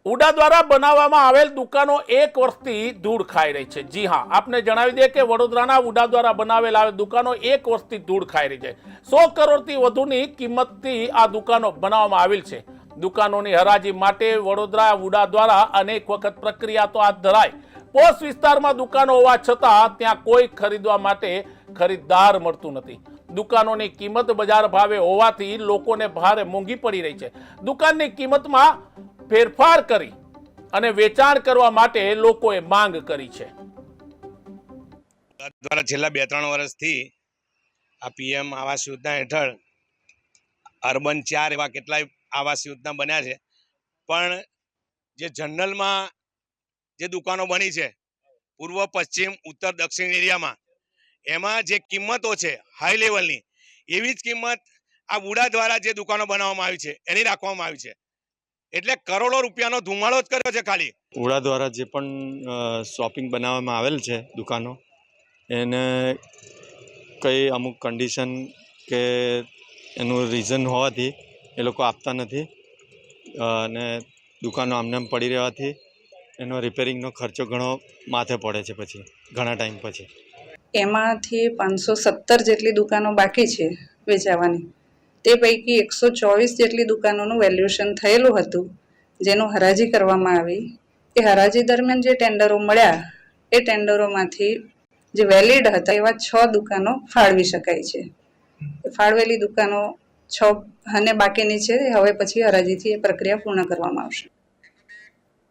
ઉડા દ્વારા બનાવવામાં આવેલ દુકાનો 1 વર્ષથી ધૂળ ખાઈ રહી છે। જી હા, આપને જણાવી દઈએ કે વડોદરાના ઉડા દ્વારા બનાવેલ આવેલ દુકાનો 1 વર્ષથી ધૂળ ખાઈ રહી છે। 100 કરોડથી વધુની કિંમતથી આ દુકાનો બનાવવામાં આવેલ છે। દુકાનોની હરાજી માટે વડોદરા ઉડા દ્વારા અનેક વખત પ્રક્રિયા તો હાથ ધરાય। પોસ્ટ વિસ્તારમાં દુકાનો હોવા છતાં ત્યાં કોઈ ખરીદવા માટે ખરીદદાર મળતું નથી। દુકાનોની કિંમત બજાર ભાવે હોવાથી લોકોને ભારે મોંઘી પડી રહી છે। દુકાનની કિંમતમાં ફેરફાર કરી અને વેચાણ કરવા માટે લોકોએ માંગ કરી છે। દ્વારા છેલ્લા 2-3 વર્ષથી આ પીએમ આવાસ યોજના હેઠળ અર્બન 4 એવા કેટલાય આવાસ યોજના બન્યા છે, પણ જે જનરલમાં જે દુકાનો બની છે પૂર્વ, પશ્ચિમ, ઉત્તર, દક્ષિણ એરિયામાં, એમાં જે કિંમતો છે હાઈ લેવલની, એવી જ કિંમત આ ઉડા દ્વારા જે દુકાનો બનાવવામાં આવી છે એની રાખવામાં આવી છે। એટલે કરોડો રૂપિયાનો ધુમાડો જ કર્યો છે ખાલી। ઉડા દ્વારા જે પણ શોપિંગ બનાવવામાં આવેલ છે દુકાનો, એને કઈ અમુક કન્ડિશન કે એનું રીઝન હોવાથી એ લોકો આપતા નથી અને દુકાનો આમને આમ પડી રહેવાથી એનો રિપેરિંગનો ખર્ચો ઘણો માથે પડે છે પછી ઘણા ટાઈમ પછી। એમાંથી 517 જેટલી દુકાનો બાકી છે વેચાવાની। તે પૈકી 124 જેટલી દુકાનોનું વેલ્યુએશન થયેલું હતું, જેનું હરાજી કરવામાં આવી। એ હરાજી દરમિયાન જે ટેન્ડરો મળ્યા એ ટેન્ડરોમાંથી જે વેલિડ હતા એવા 6 દુકાનો ફાળવી શકાય છે। ફાળવેલી દુકાનો 6 અને બાકીની છે, હવે પછી હરાજીથી એ પ્રક્રિયા પૂર્ણ કરવામાં આવશે।